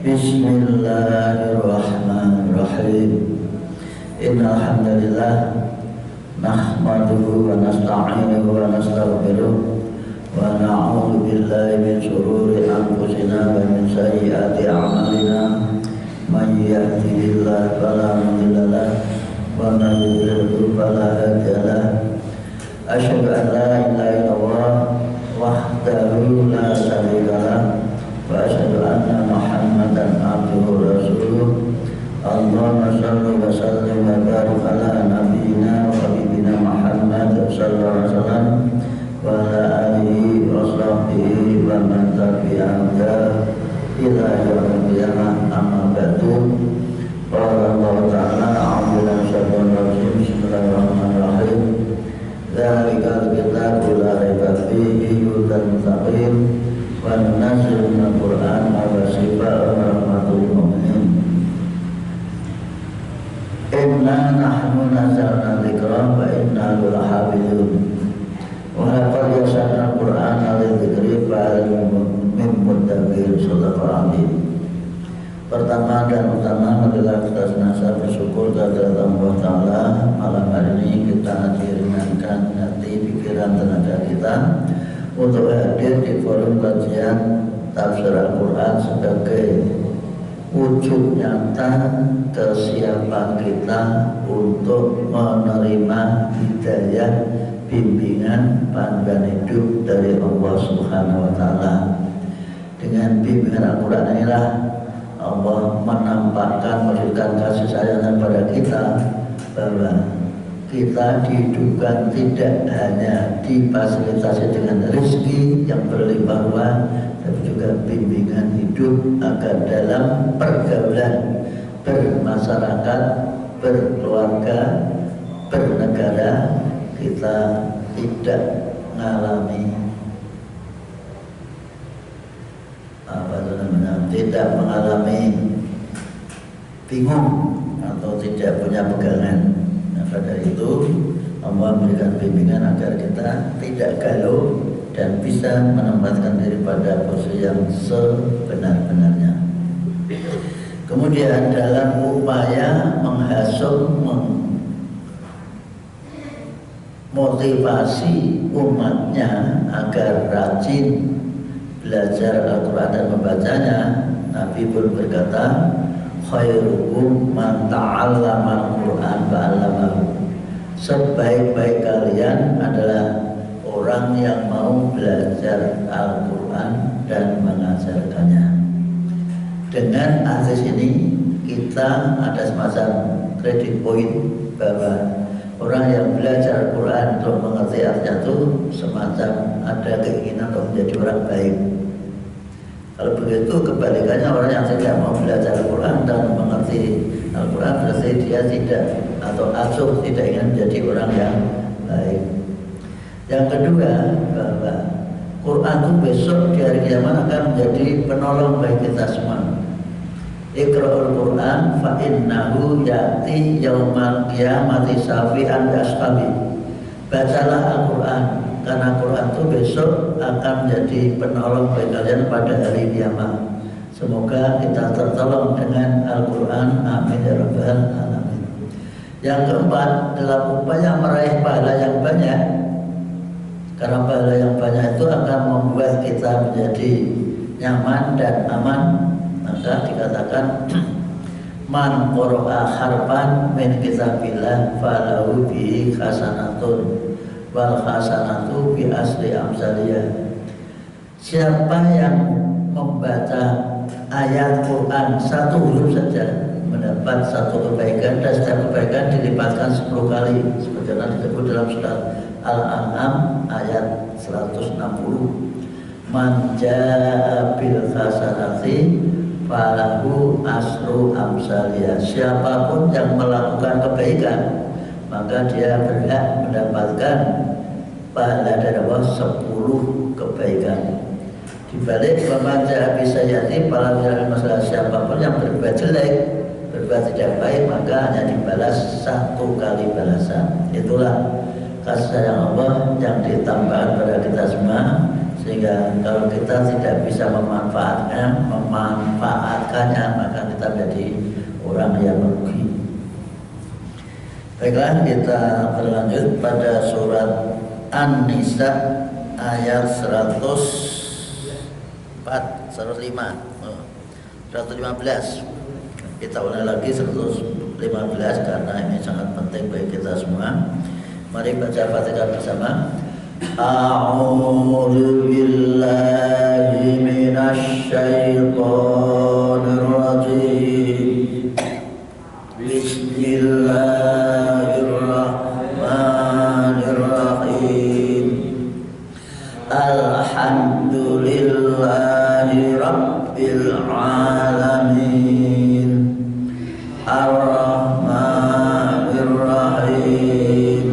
Bismillahirrahmanirrahim. Innal hamdalillah nahmaduhu wa nasta'inuhu wa nastaghfiruh wa na'udzu billahi min shururi anfusina wa min sayyiati a'malina. May yahdihillahu fala mudilla lahu wa may yudlil fala hadiya lahu. Asyhadu an la ilaha illallah wahdahu la syarika lahu wa asyhadu anna Muhammadan abduhu wa rasuluh. Allahumma shalli wa sallim wa barik ala nabiyyina wa habibina Muhammad sallallahu alaihi wasallam wa ala alihi wa sahbihi wa man tabi'ahum ila yaumil qiyamah. Amma ba'du. Qala Allah ta'ala a'udzu billahi minasyaitonir rajim. Bismillahirrahmanirrahim. Dzalikal kitabu la raiba fihi hudan muttaqin wa nunazzilu minal Qur'ani ma huwa shifaa'un wa rahmatul lil mu'minin. Inna nahnu nazzalna dzikra wa inna lahu lahafizun. Wa laqad yassarna al-Qur'ana lidzikri fahal min muddakir. Shadaqal azim. Pertama dan utama adalah kita senantiasa bersyukur kepada Allah Ta'ala. Malam hari ini kita diringankan hati, pikiran, tenaga kita untuk hadir di forum kajian tafsir Al-Quran sebagai wujud nyata kesiapan kita untuk menerima hidayah, bimbingan, panduan hidup dari Allah Subhanahu wa Ta'ala. Dengan bimbingan Al-Quran inilah Allah menampakkan, memberikan kasih sayangnya pada kita bahwa kita dihidupkan tidak hanya difasilitasi dengan rezeki yang berlimpah ruah, tapi juga bimbingan hidup agar dalam pergaulan bermasyarakat, berkeluarga, bernegara kita tidak mengalami bingung atau tidak punya pegangan. Maka dari itu Allah memberikan bimbingan agar kita tidak galau dan bisa menempatkan diri pada posisi yang sebenar-benarnya. Kemudian dalam upaya menghasut, memotivasi umatnya agar rajin belajar Al-Quran dan membacanya, Nabi pun berkata, khairukum man ta'allama al-Quran wa 'allamahu. Sebaik-baik kalian adalah orang yang mau belajar Al-Quran dan mengajarkannya. Dengan hadis ini kita ada semacam credit point bahwa orang yang belajar Al-Quran untuk mengerti artinya itu semacam ada keinginan untuk menjadi orang baik. Kalau begitu kebalikannya, orang yang tidak mau belajar Al-Quran dan mengerti Al-Quran berarti dia tidak atau asuh tidak ingin menjadi orang yang baik. Yang kedua, bahwa Quran itu besok di hari kiamat akan menjadi penolong bagi kita semua. Iqra'ul Quran fa innahu ya'ti yaumal qiyamati syafi'an li ashabi. Bacalah Al-Quran karena Quran itu besok akan menjadi penolong bagi kalian pada hari kiamat. Semoga kita tertolong dengan Al-Quran. Amin ya rabbal alamin. Yang keempat, dalam upaya meraih pahala yang banyak, karena pahala yang banyak itu akan membuat kita menjadi nyaman dan aman, maka dikatakan man qara'a harfan min kitabillah falahu bihi hasanatun wal hasanatu bi asli amsaliyah. Siapa yang membaca ayat Quran satu huruf saja mendapat satu kebaikan, dan setiap kebaikan dilipatkan 10 kali sebagaimana disebut dalam surat Al-An'am ayat 160. Man jaa bil hasanati falahu asru amsaliyah. Siapapun yang melakukan kebaikan maka dia berhak mendapatkan pahala dari Allah 10 kebaikan. Dibalik membaca bisa jadi para masalah siapapun yang berbuat jelek, berbuat tidak baik, maka hanya dibalas 1 kali balasan. Itulah kasih sayang Allah yang ditambahkan pada kita semua, sehingga kalau kita tidak bisa memanfaatkan berkahnya, maka kita menjadi orang yang merugi. Baiklah, kita berlanjut pada surat An-Nisa ayat 115. Kita ulang lagi 115 karena ini sangat penting bagi kita semua. Mari baca Fatihah bersama. A'udzu billahi minasy syaithanir rajim. Bismillahirrahmanirrahim. Alhamdulillahi rabbil alamin. Ar-Rahmanir Rahim.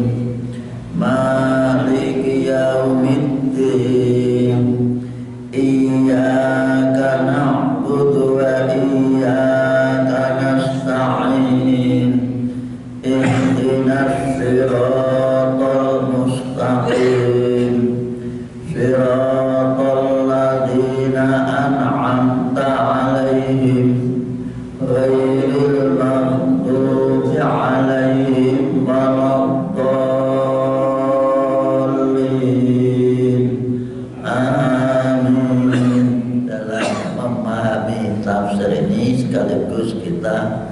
Maliki yaumiddin. Iyyaka na'budu wa iyyaka nasta'in. Ihdinas siratal mustaqim. Siratal ladzina an'amta 'alaihim ghairil maghdubi 'alaihim waladdallin. Amin. Dalam memahami tafsir ini sekaligus kita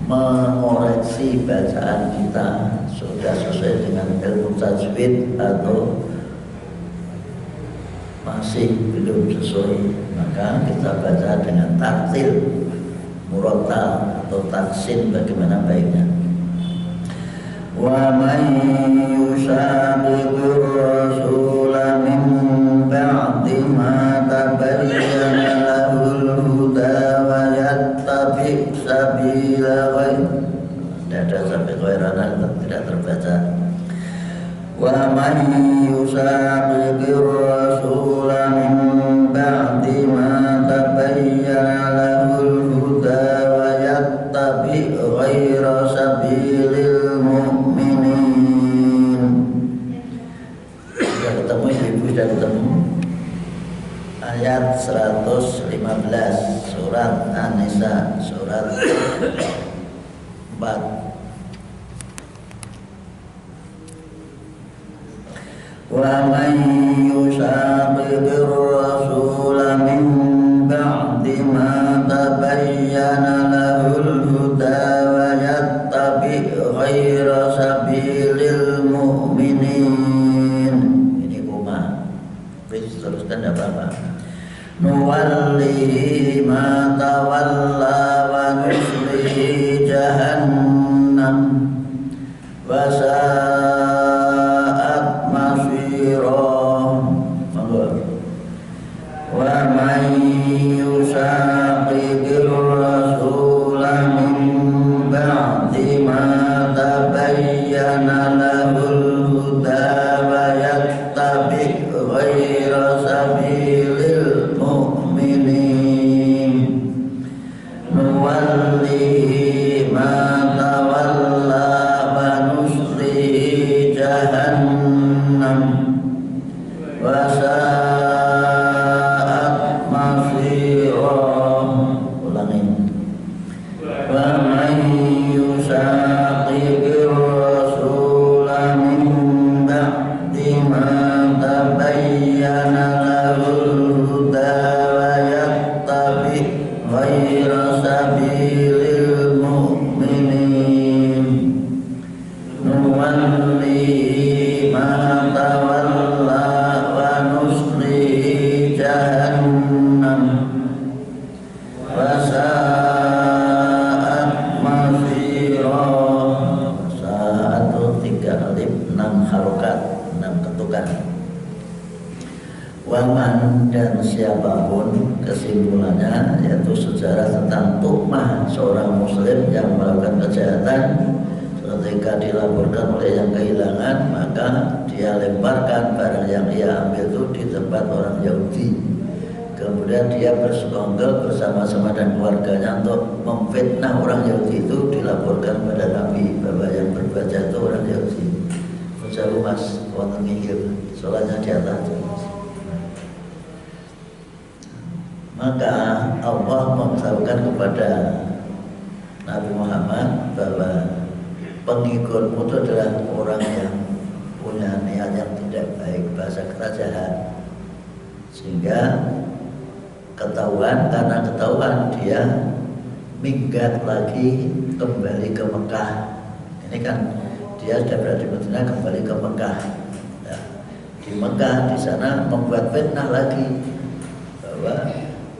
mengoreksi bacaan kita sudah sesuai dengan ilmu tajwid atau masih belum sesuai, maka kita baca dengan tartil, murattal atau taksin bagaimana baiknya. Wa may yushaqiqir rasula min ba'di ma tabayyana lahul huda wa yattabi' sabila ghayra. Tidak ada sampai ghairan, tidak terbaca. Wa may yushaqiqir rasula min ba'di ma tabayyana lahul huda wa yattabi' ghayra sabilil mu'minin. Sudah ketemu ibu, sudah ketemu ayat 115 surat An-Nisa, surat 4. Wa may yushaqiqir rasula min ba'di ma tabayyana lahul huda wa yattabi' ghayra sabilil mu'minin. Ini koma. Please teruskan, tidak apa-apa. Nuwallihi ma tawalla wa nuslihi jahannam wa wa may yushaqiqir rasula min ba'di ma tabayyana lahul huda wa yattabi' ghayra sabilil mu'minin nuwallihi ma tawalla wa nuslihi jahannam wa dan siapapun, kesimpulannya yaitu sejarah tentang tuhmah seorang muslim yang melakukan kejahatan ketika dilaporkan oleh yang kehilangan, maka dia lemparkan barang yang ia ambil itu di tempat orang Yahudi. Kemudian dia bersekongkol bersama-sama dan keluarganya untuk memfitnah orang Yahudi itu, dilaporkan pada Nabi bahwa yang berbaca itu orang Yahudi. Jauh mas, wonten nginggil, sholatnya di atas. Maka Allah memberitahukan kepada Nabi Muhammad bahwa pengikutmu itu adalah orang yang punya niat yang tidak baik, bahasa kata jahat, sehingga ketahuan, karena ketahuan dia minggat lagi kembali ke Mekah. Ini kan dia sudah berada di Madinah, kembali ke Mekah. Ya, di Mekah di sana membuat fitnah lagi bahwa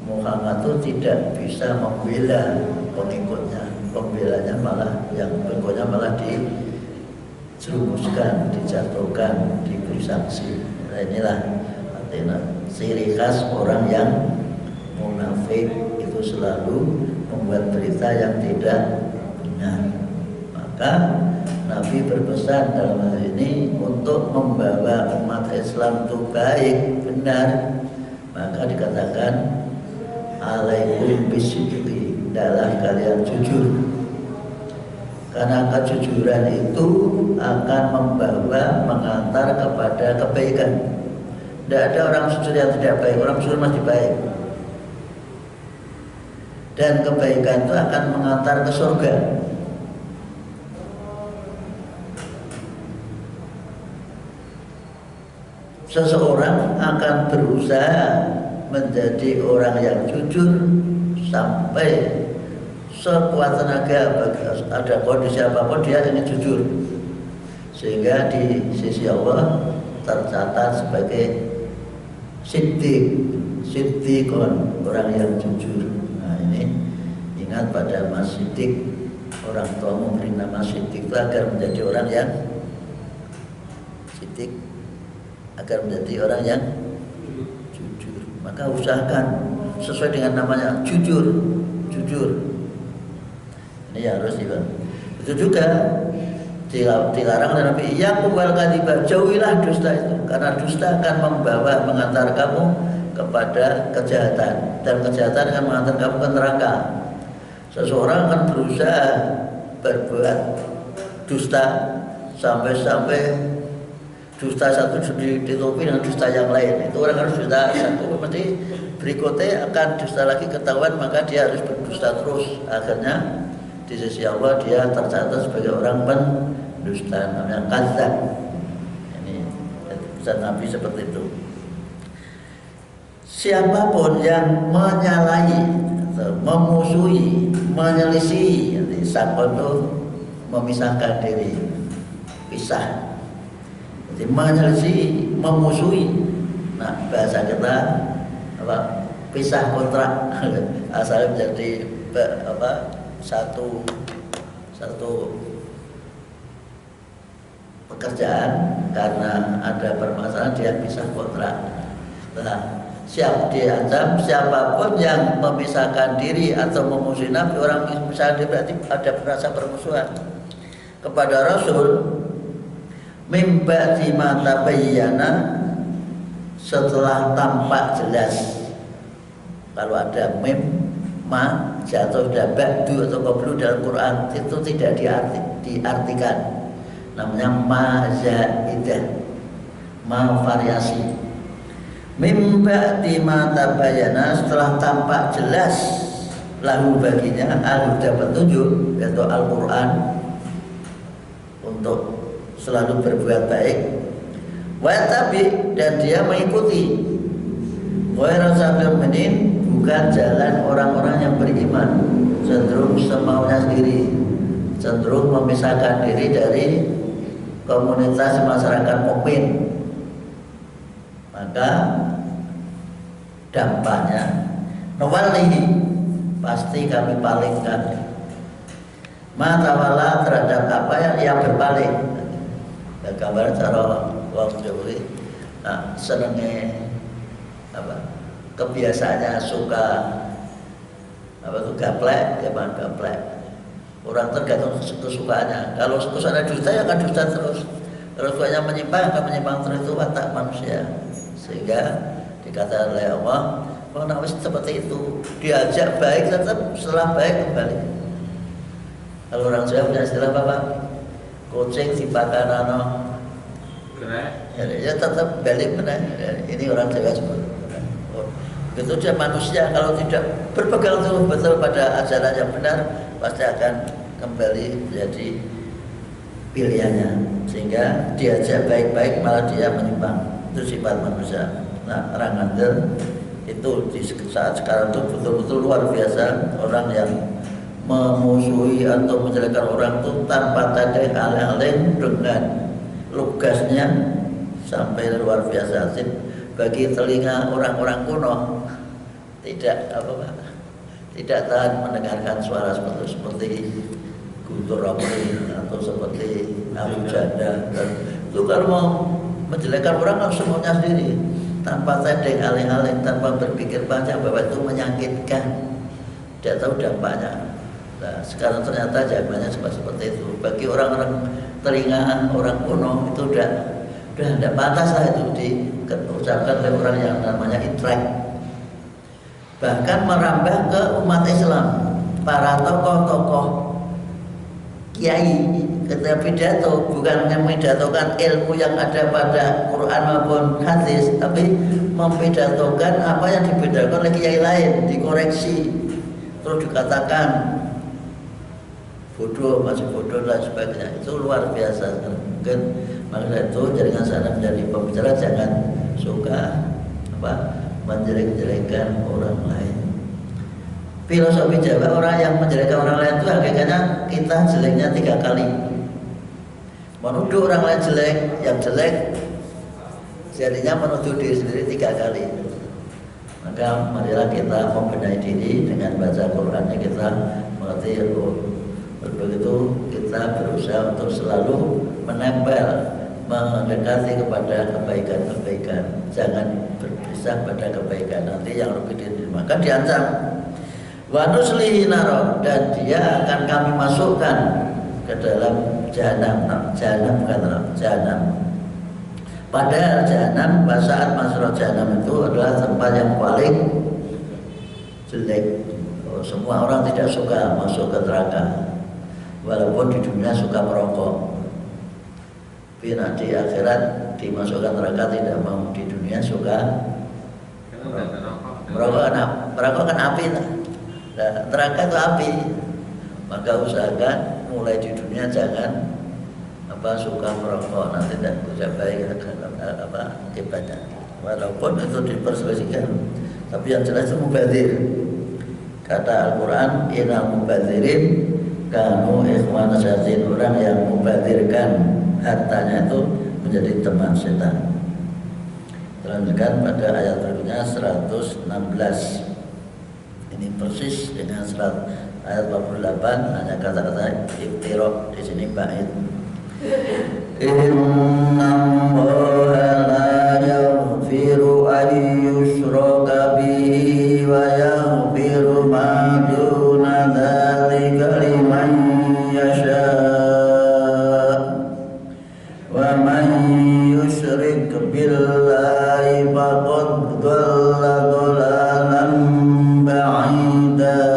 Muhammad itu tidak bisa membela pengikutnya, pembelanya malah yang pengikutnya malah dijerumuskan, dijatuhkan, diberi sanksi. Nah, inilah artinya ciri khas orang yang munafik, itu selalu membuat berita yang tidak benar. Maka Nabi berpesan dalam hal ini untuk membawa umat Islam itu baik, benar. Maka dikatakan alaikum bisidqi, adalah kalian jujur, karena kejujuran itu akan membawa, mengantar kepada kebaikan. Tidak ada orang jujur yang tidak baik, orang jujur masih baik. Dan kebaikan itu akan mengantar ke surga. Seseorang akan berusaha menjadi orang yang jujur sampai sekuat tenaga, ada kondisi apapun dia ingin jujur, sehingga di sisi Allah tercatat sebagai siddiqon, orang yang jujur. Nah ini ingat pada Mas Siddiq, orang tua memberi nama Siddiq itu agar menjadi orang yang Siddiq, agar menjadi orang yang jujur. Maka usahakan sesuai dengan namanya, jujur. Ini harus dilakukan. Itu juga dilarang oleh Nabi, yang kubal kadibah, jauhilah dusta itu, karena dusta akan membawa, mengantar kamu kepada kejahatan, dan kejahatan akan mengantar kamu ke neraka. Seseorang akan berusaha berbuat dusta sampai dusta satu ditutupi dengan dusta yang lain. Itu orang harus dusta satu, mesti berikutnya akan dusta lagi ketahuan, maka dia harus berdusta terus. Akhirnya di sisi Allah dia tercatat sebagai orang pendusta, namanya kadzdzab. Ini pesan Nabi seperti itu. Siapapun yang menyalahi, memusuhi, menyelisihi, sakon itu memisahkan diri, pisah. Jadi menyelisihi, memusuhi. Nah, bahasa kita apa? Pisah kontrak. Asalnya menjadi apa? Satu pekerjaan, karena ada permasalahan dia pisah kontrak. Nah, diancam siapapun yang memisahkan diri atau memusuhi Nabi, orang memisahkan diri berarti ada merasa permusuhan kepada Rasul. Mim ba'di ma tabayyana, setelah tampak jelas. Kalau ada mim, ma, jatuh dan ba'du atau qablu dalam Quran itu tidak diartikan, namanya ma zaidah, ma variasi. Mim ba'di ma tabayyana, setelah tampak jelas lahu baginya al-huda, petunjuk, yaitu Al-Quran, untuk selalu berbuat baik. Wa tabi, dan dia mengikuti. Wa rasabil mu'minin, bukan jalan orang-orang yang beriman, cenderung semaunya sendiri, cenderung memisahkan diri dari komunitas masyarakat mukmin. Maka dampaknya nuwallihi, pasti kami palingkan, matawala, terhadap apa yang ia berpaling. Gambar cara wong Jawa, nah senenge apa, kebiasaannya suka apa tuh gaplek, ya bang, gaplek. Orang tergantung kesukaannya. Kalau kesukaannya dusta ya akan dusta terus. Kalau sukanya menyimpang akan menyimpang terus. Itu watak manusia. Sehingga dikatakan oleh Allah, kalau seperti itu diajak baik tetap, setelah baik kembali. Kalau orang Jawa punya istilah apa Pak? Kucing dipakan ya tetap balik benar. Ini orang Jawa sebut. Begitu dia manusia, kalau tidak berpegang teguh betul pada ajaran yang benar, pasti akan kembali menjadi pilihannya. Sehingga diajak baik-baik malah dia menyimpang. Itu sifat manusia. Nah, orang ngandel itu di saat sekarang itu betul-betul luar biasa. Orang yang memusuhi atau menjelekkan orang itu tanpa tanda alih-alih dengan lugasnya sampai luar biasa. Bagi telinga orang-orang kuno tidak tahan mendengarkan suara seperti Guntur Romli atau seperti Abu Janda. Itu kalau mau menjelekkan orang langsung maunya sendiri tanpa tedeng alih-alih, tanpa berpikir panjang bahwa itu menyakitkan, tidak tahu dampaknya. Nah, sekarang ternyata jawabannya seperti itu. Bagi orang-orang telingaan orang kuno itu udah tidak pantas lah itu diucapkan oleh orang yang namanya intelek. Bahkan merambah ke umat Islam. Para tokoh-tokoh kiai ketika pidato bukan hanya memidatokan ilmu yang ada pada Quran maupun hadis, tapi mempidatokan apa yang dipidatokan oleh kiai lain, dikoreksi, terus dikatakan bodoh, masih bodoh dan sebagainya. Itu luar biasa. Mungkin makanya itu jaringan sana menjadi pembicara jangan suka menjelek-jelekan orang lain. Filosofi Jawa, orang yang menjelekkan orang lain itu hakikatnya kita jeleknya 3 kali. Menuduh orang lain jelek, yang jelek jadinya menuduh diri sendiri 3 kali. Maka marilah kita membenahi diri dengan baca Qurannya, kita mengerti begitu kita berusaha untuk selalu menempel, mendekati kepada kebaikan-kebaikan, jangan berpisah pada kebaikan. Nanti yang lebih diterima maka diancam wa nuslihi naro, dan dia akan kami masukkan ke dalam jahanam bukan jahanam. Padahal jahanam, saat masuk jahanam itu adalah tempat yang paling jelek. Semua orang tidak suka masuk ke neraka, walaupun di dunia suka merokok. Tapi nanti akhirat dimasukkan neraka tidak mau, di dunia suka merokok kan api. Nah, neraka itu api. Maka usahakan mulai di dunia jangan suka merokok, nanti tidak bisa baik akibatnya. Walaupun itu diperselisihkan, tapi yang jelas itu mubadzir. Kata Al-Quran, innal mubadzirin kanu ikhwana syayatin, orang yang mubadzirkan hartanya itu menjadi teman setan. Lanjutkan pada ayat berikutnya 116. Ini persis dengan ayat 48, hanya kata-kata iftiraq, di sini bait. Inna Allaha la yaghfiru an yushraka bihi wa yaghfiru ma duna dzalika liman yasha wa man yusyrik billahi faqad dhalla dhalalan ba'ida.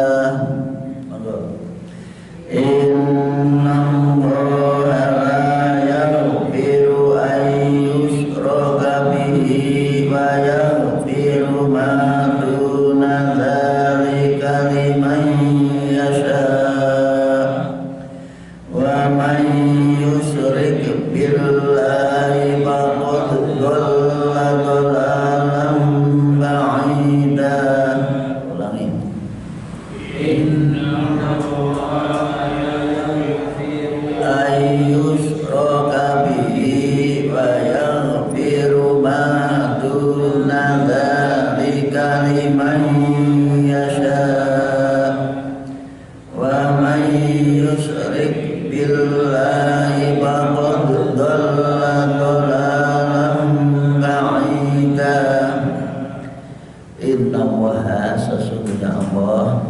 Inna Allaha sesungguhnya Allah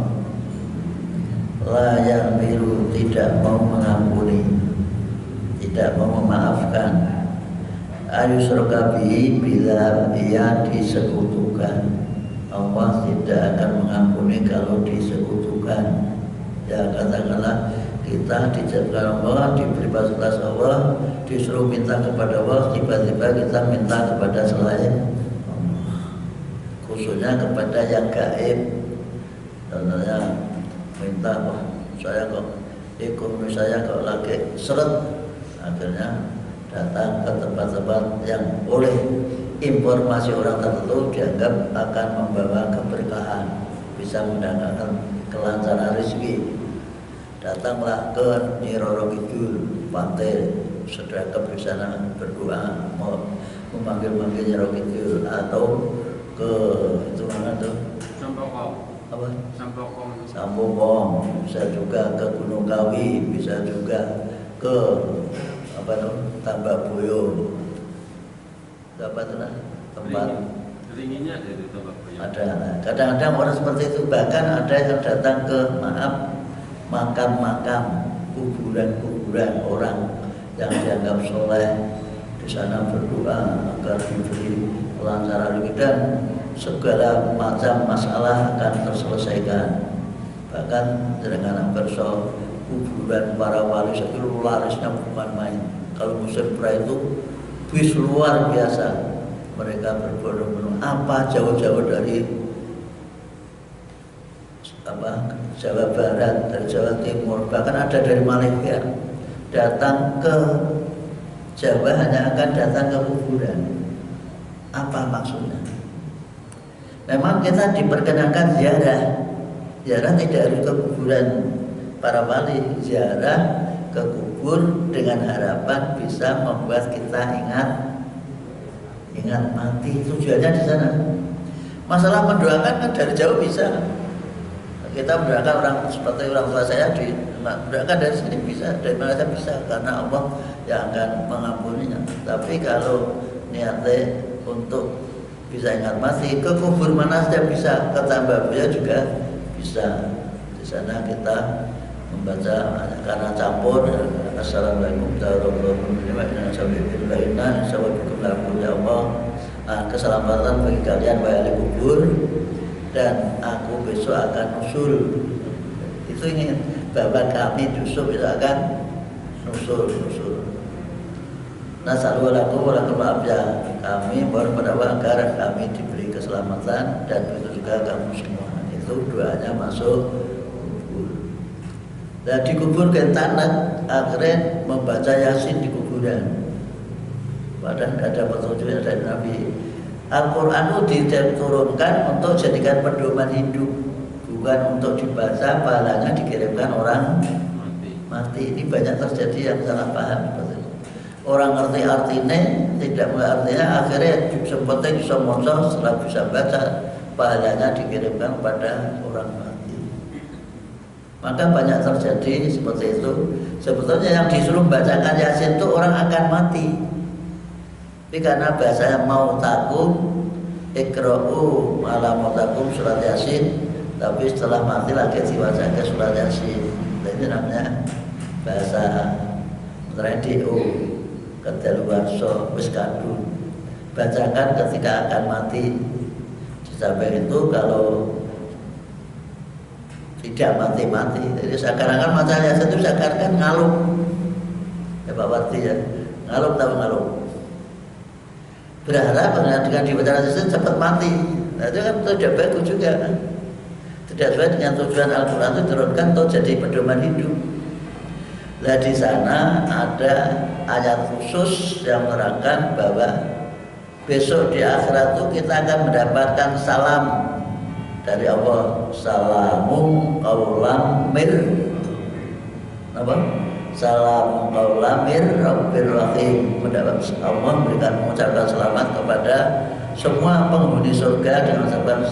la yaghfiru, tidak mau mengampuni, tidak mau memaafkan, ayusyraka bihi, bila ia disekutukan. Allah tidak akan mengampuni kalau disekutukan. Ya, katakanlah kita dijadikan Allah, diberi fasilitas Allah, disuruh minta kepada Allah, tiba-tiba kita minta kepada selain Allah. khususnya kepada yang gaib. Contohnya minta, wah saya kok ekonomi saya kok lagi seret, akhirnya datang ke tempat-tempat yang oleh informasi orang tertentu dianggap akan membawa keberkahan, bisa mendatangkan kelancaran rezeki. Datanglah ke Nyi Roro Kidul Pantai, sedekap di sana berdoa, mau memanggil-manggil Nyi Roro Kidul, atau ke itu mana tuh? Apa? Sampokong, bisa juga ke Gunung Kawi, bisa juga ke apa tuh? Tambak Boyo. Apa tuh tempat? Ringinya ada di Tambak Boyo. Ada. Kadang-kadang orang seperti itu, bahkan ada yang datang ke makam-makam, kuburan-kuburan orang yang dianggap soleh, di sana berdoa agar diberi kelancaran dan segala macam masalah akan terselesaikan. Bahkan dengan perso kuburan para wali itu larisnya bukan main. Kalau musim pra itu bis luar biasa, mereka berbondong-bondong, apa jauh-jauh dari Jawa Barat, dari Jawa Timur, bahkan ada dari Malaysia datang ke Jawa hanya akan datang ke kuburan. Apa maksudnya? Memang kita diperkenankan ziarah tidak harus ke kuburan para wali, ziarah ke kubur dengan harapan bisa membuat kita ingat mati. Tujuannya di sana. Masalah mendoakan kan dari jauh bisa. Kita mendoakan orang seperti orang tua saya mendoakan dari sini bisa, dari mana saja bisa, karena Allah yang akan mengampuninya. Tapi kalau niatnya untuk bisa ingat mati, ke kubur mana saja bisa, ke Tambak Boyo juga bisa. Di sana kita membaca karena campur. Assalamualaikum warahmatullahi wabarakatuh. Ya Allah, keselamatan bagi kalian wahai ahli kubur, dan aku besok akan nusul. Itu ingin bahwa kami besok akan nusul. Nasallallahu alaihi wasallam, kami berdoa agar kami diberi keselamatan, dan begitu juga kamu semua. Itu doanya masuk kubur. Nah di kubur ke tanah, akhirnya membaca Yasin di kuburan. Padahal tidak ada petunjuknya dari Nabi. Al-Quran itu diturunkan untuk jadikan pedoman hidup, bukan untuk dibaca, pahalanya dikirimkan orang mati. Ini banyak terjadi yang salah paham. Orang ngerti artinya, tidak mengerti artinya, akhirnya sempatnya bisa moco, setelah bisa baca, pahalanya dikirimkan pada orang mati. Maka banyak terjadi seperti itu. Sebetulnya yang disuruh bacakan Yasin itu orang akan mati. Tapi karena bahasanya mau takum, ikra'u ala mau takum surat Yasin, tapi setelah mati lagi diwajahkan surat Yasin. Ini namanya bahasa radio, kedaluwarsa, wis kadung. Bacakan ketika akan mati. Di samping itu kalau tidak mati-mati, jadi seakan-akan macam Yasin itu seakan-akan ngalung. Ya Pak Wati ya, ngalung tahu ngalung. Berharap dengan dibaca Yasin cepat mati. Nah itu kan tidak bagus juga kan? Tidak sesuai dengan tujuan Al-Quran itu turunkan untuk jadi pedoman hidup. Nah di sana ada ayat khusus yang menerangkan bahwa besok di akhirat itu kita akan mendapatkan salam dari Allah. Salamun qaulam mir apa? Salam qaulam mir rabbir rahim. Allah memberikan mengucapkan selamat kepada semua penghuni surga dengan ucapan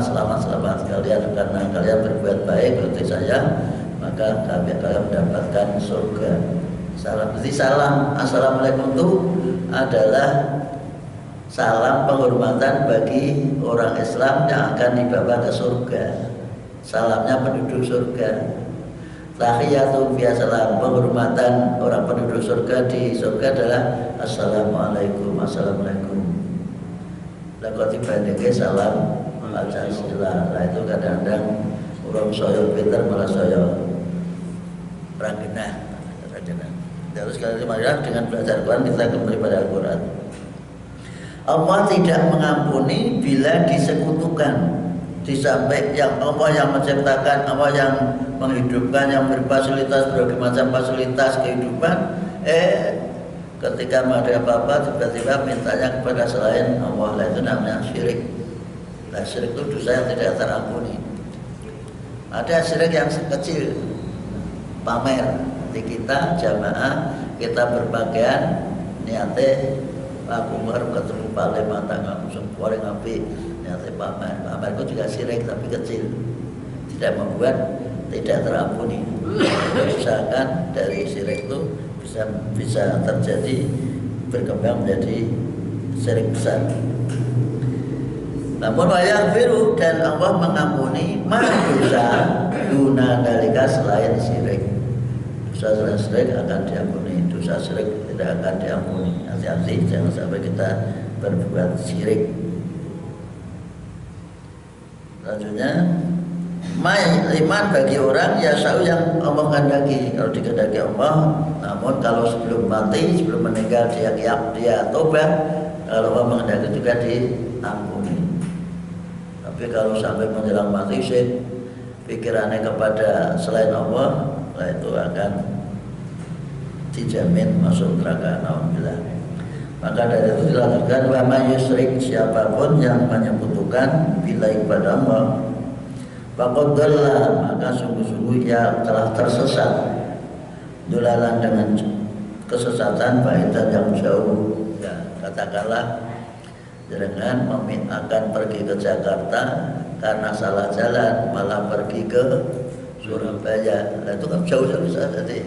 selamat kalian karena kalian berbuat baik seperti saya, maka kami akan mendapatkan surga. Salam, jadi salam assalamualaikum itu adalah salam penghormatan bagi orang Islam yang akan dibawa ke surga. Salamnya penduduk surga. Tahiyatun fiha salam, penghormatan orang penduduk surga di surga adalah assalamualaikum. Lalu dibandingkan salam Pancasila. Nah itu kadang-kadang orang soyo pinter malah soyo rangenah. Terus sekali lagi dengan belajar Quran kita kembali pada Al-Quran. Allah tidak mengampuni bila disekutukan. Disampaikan yang Allah yang menciptakan, Allah yang menghidupkan, yang berfasilitas, berbagai macam fasilitas kehidupan. Ketika ada apa-apa tiba-tiba mintanya kepada selain Allah, itu namanya syirik. Nah, syirik itu dosa yang tidak terampuni. Ada syirik yang kecil, pamer. Di kita jamaah kita berpakaian niatnya aku baru ketemu paling mata langsung paling api, niatnya pamer itu juga syirik tapi kecil, tidak membuat tidak terampuni. Usahakan dari syirik itu bisa terjadi berkembang menjadi syirik besar. Namun wayaghfiru, dan Allah mengampuni dosa duna dalika selain syirik. Dosa selain syirik akan diampuni, dosa syirik tidak akan diampuni. Hati-hati jangan sampai kita berbuat syirik. Selanjutnya iman bagi orang yasau yang Allah kehendaki. Kalau dikehendaki Allah, namun kalau sebelum mati, sebelum meninggal dia tobat, kalau Allah menghendaki juga diampuni. Tapi kalau sampai menjelang mati sih pikirannya kepada selain Allah, itu akan dijamin masuk neraka. Alhamdulillah. Maka dari itu dilanjutkan wa may yusyrik, siapapun yang menyekutukan bila kepada Allah, faqad dhalla, maka sungguh-sungguh ia telah tersesat, dolalan dengan kesesatan baitan yang jauh. Ya, katakanlah jangan akan pergi ke Jakarta karena salah jalan malah pergi ke Surabaya. Nah, itu kan jauh-jauh saja. Jadi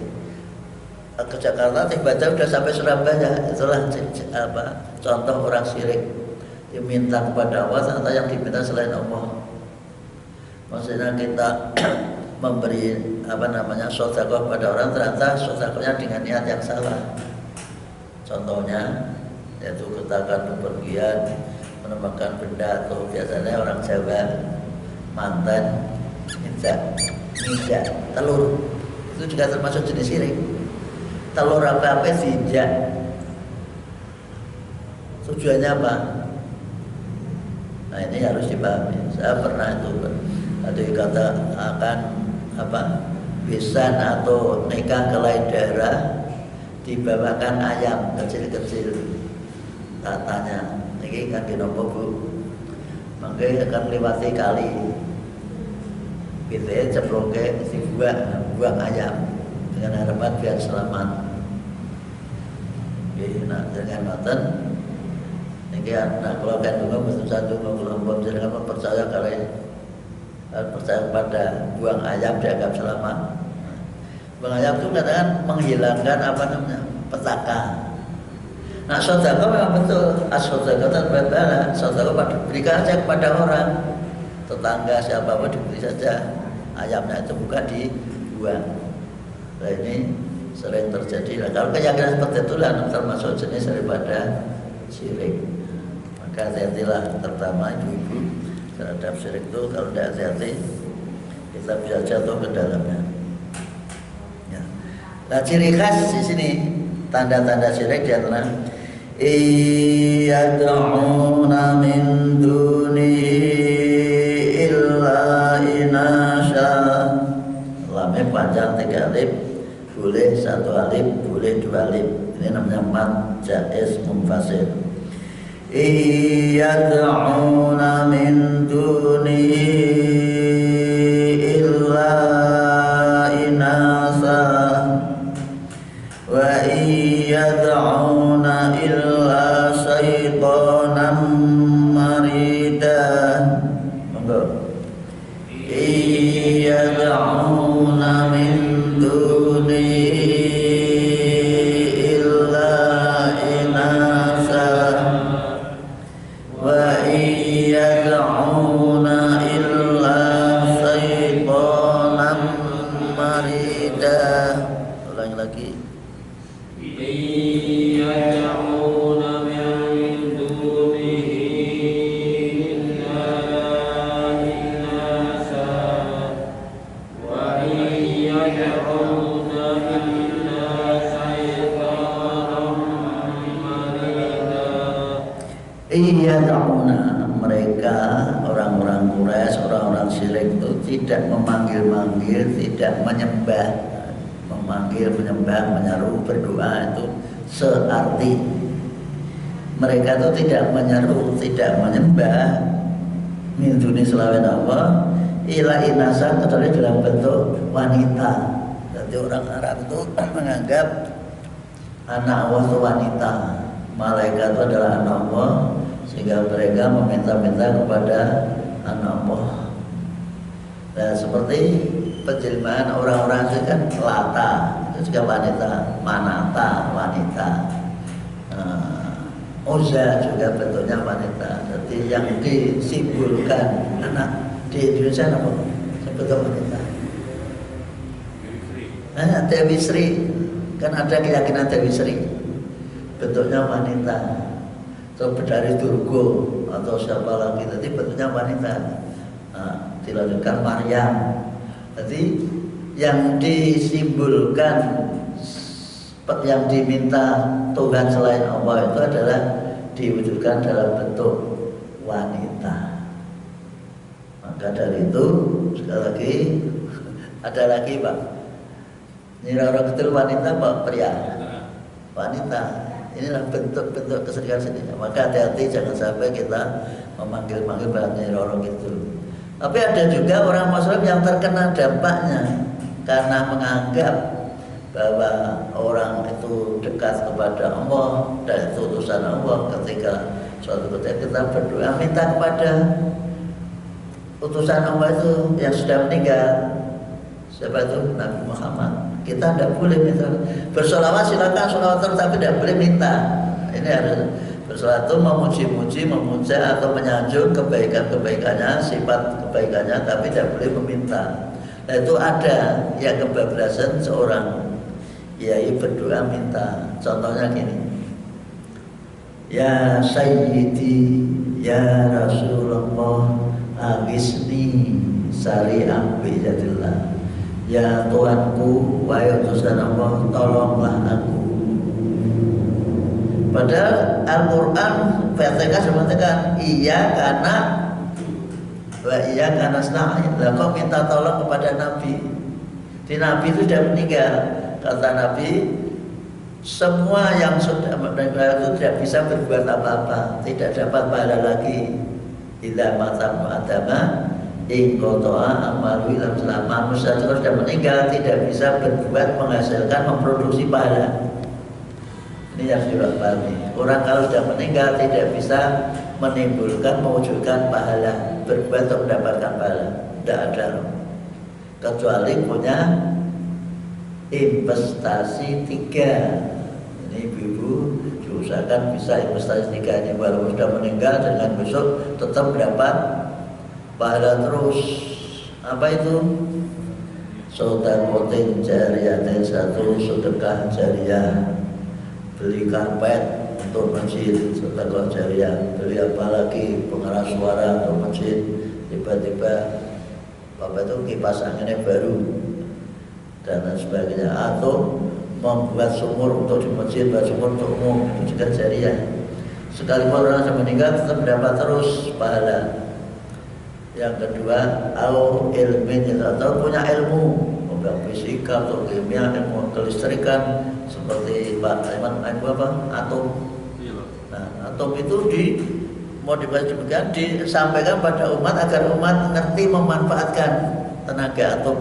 ke Jakarta tiba-tiba sudah sampai Surabaya. Itulah contoh orang syirik yang minta kepada Allah ternyata yang diminta selain Allah. Maksudnya kita memberi sedekah pada orang, ternyata sedekahnya dengan niat yang salah. Contohnya yaitu kita akan bepergian menemukan benda, atau biasanya orang Jawa mantan injak telur, itu juga termasuk jenis syirik. Telur apa diinjak, tujuannya apa? Nah, ini harus dipahami. Saya pernah itu kata akan besan atau nikah ke lain daerah, dibawakan ayam kecil-kecil. Katanya ini kan di nopo Bu, makanya akan lewati kali kita ceploknya si buang ayam dengan harapan biar selamat. Nah, dengan maten ini anak kalau kan juga betul satu kelompok jangan percaya percaya pada buang ayam dianggap selamat. Buang ayam itu kadang menghilangkan petaka. Nah, sedekah memang betul. As-sedekah tanpa sedekah berikan saja kepada orang, tetangga siapapun diberi saja. Ayamnya itu bukan dibuang. Nah, ini sering terjadi. Nah, kalau keyakinan seperti itulah termasuk jenis daripada syirik. Maka hati-hatilah, terutama ibu-ibu terhadap syirik itu. Kalau tidak hati-hati, kita bisa jatuh ke dalamnya. Ya. Nah, ciri khas di sini, tanda-tanda syirik di antara yad'una min dunihi illa inasha. Lamnya panjang 3 alif, boleh 1 alif, boleh 2 alif. Ini namanya mad jaiz munfasil. Yad'una min dunihi illa inasa wa yad'una illa syaitanam marida. Monggo. Yad'una min dunihi illa inasa wa yad'una illa syaitanam marida. Ulangi lagi. يدعون من دونه إلا إناثا وإن يدعون إلا itu tidak memanggil-manggil, tidak menyembah, memanggil, menyembah, menyeru, berdoa itu searti. Mereka itu tidak menyeru, tidak menyembah min duni selain Allah ila inasan kecuali dalam bentuk wanita. Jadi orang Arab itu menganggap anak Allah itu wanita, malaikat itu adalah anak Allah, sehingga mereka meminta-minta kepada anak Allah. Dan seperti penjelmaan orang-orang itu kan Lata, itu juga wanita, Manata wanita, Uzza juga bentuknya wanita. Jadi yang disimbolkan anak di Indonesia apa? Sebetulnya wanita. Dewi Sri, kan ada keyakinan Dewi Sri, bentuknya wanita. Atau Bedari Durgo atau siapa lagi, tadi bentuknya wanita. Dilanjutkan Maryam. Jadi yang disimbolkan, yang diminta Tuhan selain Allah itu adalah diwujudkan dalam bentuk wanita. Maka dari itu sekali lagi ada lagi Pak, Nyi Roro Kidul wanita Pak, pria? Wanita. Inilah bentuk-bentuk kesedihan sendiri. Maka hati-hati jangan sampai kita memanggil-manggil pada Nyi Roro Kidul. Tapi ada juga orang Muslim yang terkena dampaknya karena menganggap bahwa orang itu dekat kepada Allah dan itu utusan Allah. Ketika suatu ketika kita berdoa minta kepada utusan Allah itu yang sudah meninggal, siapa itu? Nabi Muhammad. Kita tidak boleh minta. Bersolawat silakan solawat terus, tapi tidak boleh minta. Ini harus bersolawat itu memuji-muji, memuja atau menyanjung kebaikan-kebaikannya, sifat kebaikannya, tapi tidak boleh meminta. Nah itu ada yang kebablasan seorang kiai berdoa minta. Contohnya gini, ya Sayyidi, ya Rasulullah, agisni syari'an bi'idillah. Ya Tuhanku, wahai utusan Allah, tolonglah aku. Padahal Al-Quran VTK sebenarnya iya karena wa iya karena nasta'in. Lah kok minta tolong kepada Nabi? Di Nabi itu sudah meninggal. Kata Nabi, semua yang sudah meninggal itu tidak bisa berbuat apa-apa, tidak dapat pahala lagi. Idza mata mu'adama ingkotoa amalu ilam selam. Manusia itu sudah meninggal, tidak bisa berbuat, menghasilkan, memproduksi pahala. Ini yang sudah pahami. Orang kalau sudah meninggal tidak bisa menimbulkan, mewujudkan pahala, berbuat untuk mendapatkan pahala. Tidak ada, kecuali punya investasi 3. Ini ibu-ibu diusahakan bisa investasi 3 ini, walaupun sudah meninggal dengan besok tetap mendapat pahala terus. Apa itu? Sodakotin jariyatin, satu sedekah jariah. Beli karpet untuk masjid, sedekah jariah. Beli apa lagi? Pengeras suara untuk masjid. Tiba-tiba bapak itu kipas anginnya baru dan lain sebagainya. Atau membuat sumur untuk di masjid, buat sumur untuk umum, itu juga jariah. Sekalipun orang yang meninggal tetap mendapat terus pahala. Yang kedua, au ilmin, atau punya ilmu, membuat fisika atau kimia, ilmu kelistrikan, seperti Pak Aiman, ilmu apa? Atom. Nah, atom itu dimodifikasi demikian, disampaikan pada umat agar umat ngerti memanfaatkan tenaga atom.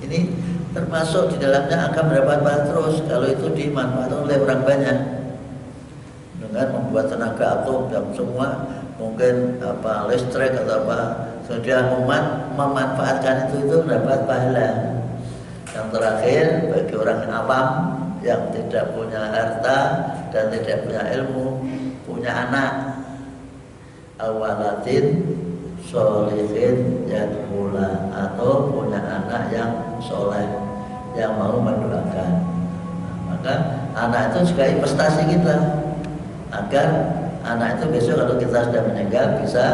Ini termasuk di dalamnya akan mendapat pahala terus kalau itu dimanfaatkan oleh orang banyak. Dengan membuat tenaga atom yang semua mungkin apa listrik atau apa, sudah umat memanfaatkan itu mendapat pahala. Yang terakhir, bagi orang awam yang tidak punya harta dan tidak punya ilmu, punya anak, awalatin solihin yadmula, atau punya anak yang soleh yang mau mendoakan. Maka anak itu juga investasi kita, agar anak itu besok kalau kita sudah meninggal bisa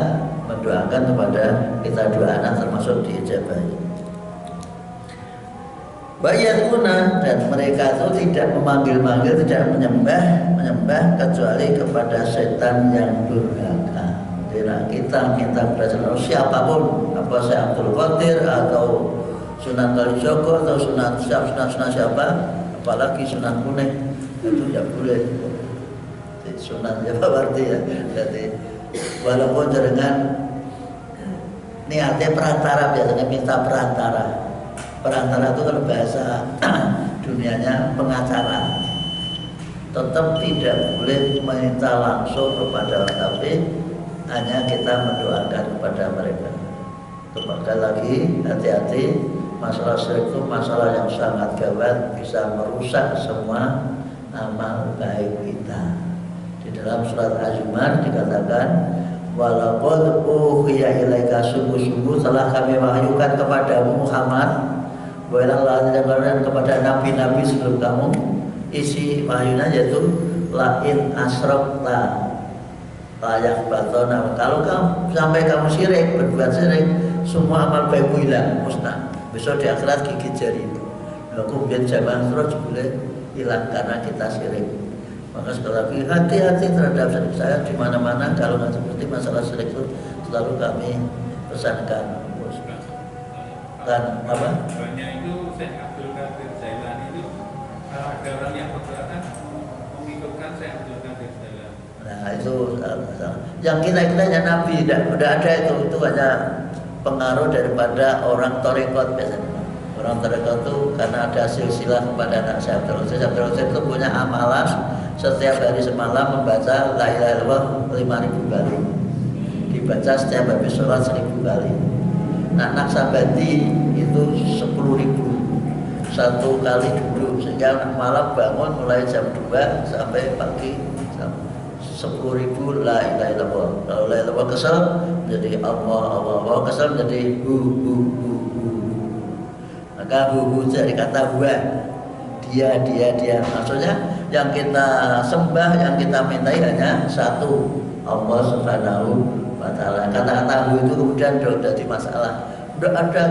mendoakan kepada kita, doa anak termasuk diijabahi. Bayatuna, dan mereka itu tidak memanggil-manggil, tidak menyembah kecuali kepada setan yang durhaka. Jadi kita minta kepada siapapun, apa saya Abdul Qadir atau Sunan Kalijogo atau Sunan siapa, apalagi Sunan Kuning itu tidak boleh. Jadi, Sunan Jawa berarti ya. Jadi walaupun dengan niatnya perantara, biasanya minta perantara. Perantara itu kalau bahasa dunianya pengacara. Tetap tidak boleh minta langsung kepada orang, tapi hanya kita mendoakan kepada mereka. Sekali lagi hati-hati, masalah syirik itu masalah yang sangat gawat, bisa merusak semua amal baik kita. Di dalam surat Az-Zumar dikatakan, walaupun uhiya ilaika, sungguh-sungguh telah kami wahyukan kepadamu Muhammad, dan kepada nabi-nabi sebelum kamu. Isi wahyunya yaitu lain asrokta layak batona, kalau kamu sampai kamu syirik, berbuat syirik, semua amal baikmu hilang, musnah. Besok di akhirat gigit jari. Aku biar zaman terus boleh hilang karena kita syirik. Maka sekali lagi hati-hati terhadap syirik. Saya di mana-mana kalau nggak seperti masalah syirik itu selalu kami pesankan. Dan apa? Banyak itu Syekh Abdul Qadir Jailani itu, kalau ada orang yang keberatan mengikutkan Syekh Abdul Qadir Jailani. Nah itu yang kita hanya Nabi, tidak ada itu hanya pengaruh daripada orang Torekot biasanya. Orang Torekot itu karena ada silsilah kepada anak Syekh Abdul Qadir. Syekh Abdul Qadir itu punya amalan setiap hari semalam membaca la ilaha illallah 5.000 kali, dibaca setiap habis sholat 1.000 kali. Nah, Naksabandi itu 10.000 satu kali duduk, sehingga malam bangun mulai jam 2 sampai pagi 10.000 la ilaha illallah. Kalau la ilaha illallah kesel menjadi Allah, kesel menjadi hu. Maka hu dari kata huwa, dia. Maksudnya yang kita sembah, yang kita mintai hanya satu, Allah Subhanahu wa ta'ala. Kata-kata hu itu kemudian sudah jadi masalah. Sudah ada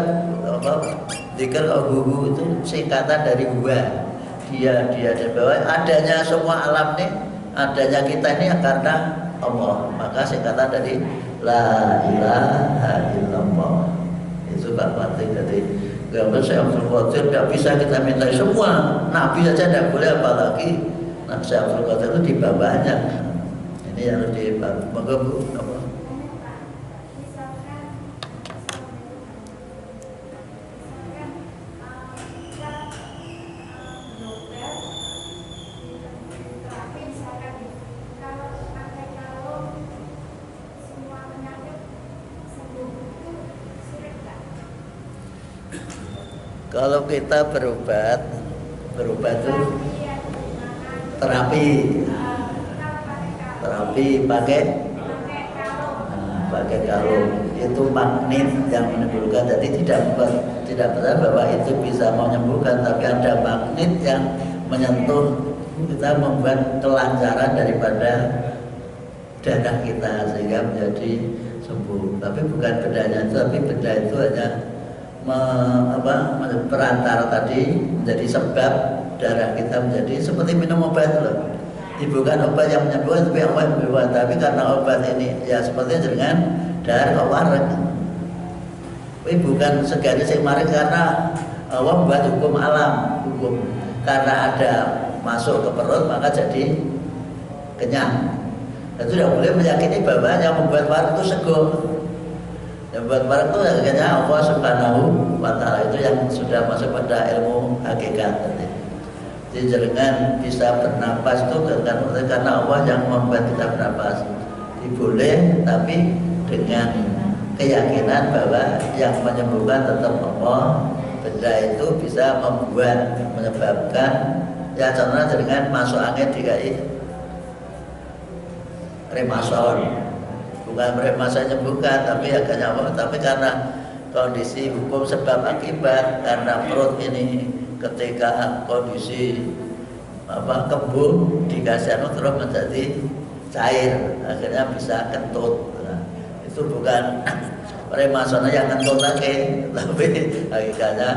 zikir hu itu singkatan dari huwa, dia dan bahwa adanya semua alam ini, adanya kita ini karena Allah. Maka singkatan dari la ilaha illallah. Itu Pak Fatih. Jadi kalau saya Abdul Qadir tidak bisa kita minta semua, Nabi saja tidak boleh, apalagi saya Abdul Qadir itu di bawahnya. Ini yang harus dibangun. Kalau kita berobat itu terapi pakai kalung, itu magnet yang menimbulkan. Jadi tidak benar bahwa itu bisa menyembuhkan, tapi ada magnet yang menyentuh kita, membuat kelancaran daripada darah kita sehingga menjadi sembuh. Tapi bukan bedanya itu, tapi beda itu hanya perantara tadi, menjadi sebab darah kita menjadi seperti minum obat loh. Bukan obat yang menyembuhkan, tapi obat yang menyembuhkan. Tapi karena obat ini ya seperti dengan darah kawaran. Tapi bukan segala semarik karena Allah membuat hukum alam, hukum karena ada masuk ke perut maka jadi kenyang. Itu tidak boleh meyakini bahwa yang membuat warak itu sego. Yang buat warak itu akhirnya Allah Subhanahu wa ta'ala, itu yang sudah masuk pada ilmu hakikat. Jadi jangan bisa bernapas itu karena Allah yang membuat kita bernapas. Boleh, tapi dengan keyakinan bahwa yang menyembuhkan tetap Allah. Benda itu bisa menyebabkan ya contohnya dengan masuk angin DKI remasol. Bukan remasa menyembuhkan, tapi agaknya Allah. Tapi karena kondisi hukum sebab akibat, karena perut ini ketika kondisi kembung dikasih terus menjadi cair, akhirnya bisa kentut. Nah, itu bukan remasona yang kentut lagi, tapi hakikatnya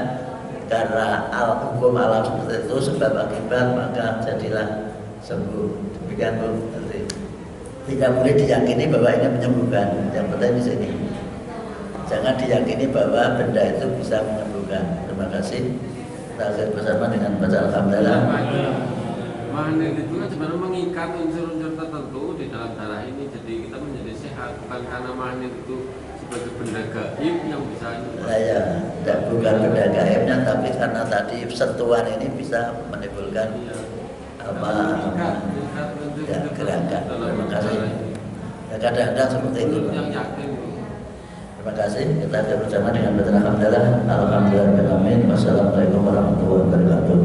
karena hukum alam seperti itu sebab akibat maka jadilah sembuh. Demikian Bu. Tidak boleh diyakini bahwa ini menyembuhkan. Yang penting di sini. Jangan diyakini bahwa benda itu bisa menyembuhkan. Terima kasih. Kita akhir bersama dengan baca alhamdulillah. Magnet itu kan sebenarnya mengikat unsur-unsur tertentu di dalam darah ini, jadi kita menjadi sehat, bukan karena magnet itu sebagai benda gaib yang bisa. Nah, ya, bukan benda gaibnya, tapi karena tadi sentuhan ini bisa menimbulkan ya, gerakan. Terima kasih. Ya, kadang-kadang seperti itu. Yang yakin. Terima kasih. Kita akan bersama dengan baca alhamdulillah. Alhamdulillah. Wassalamualaikum warahmatullahi wabarakatuh.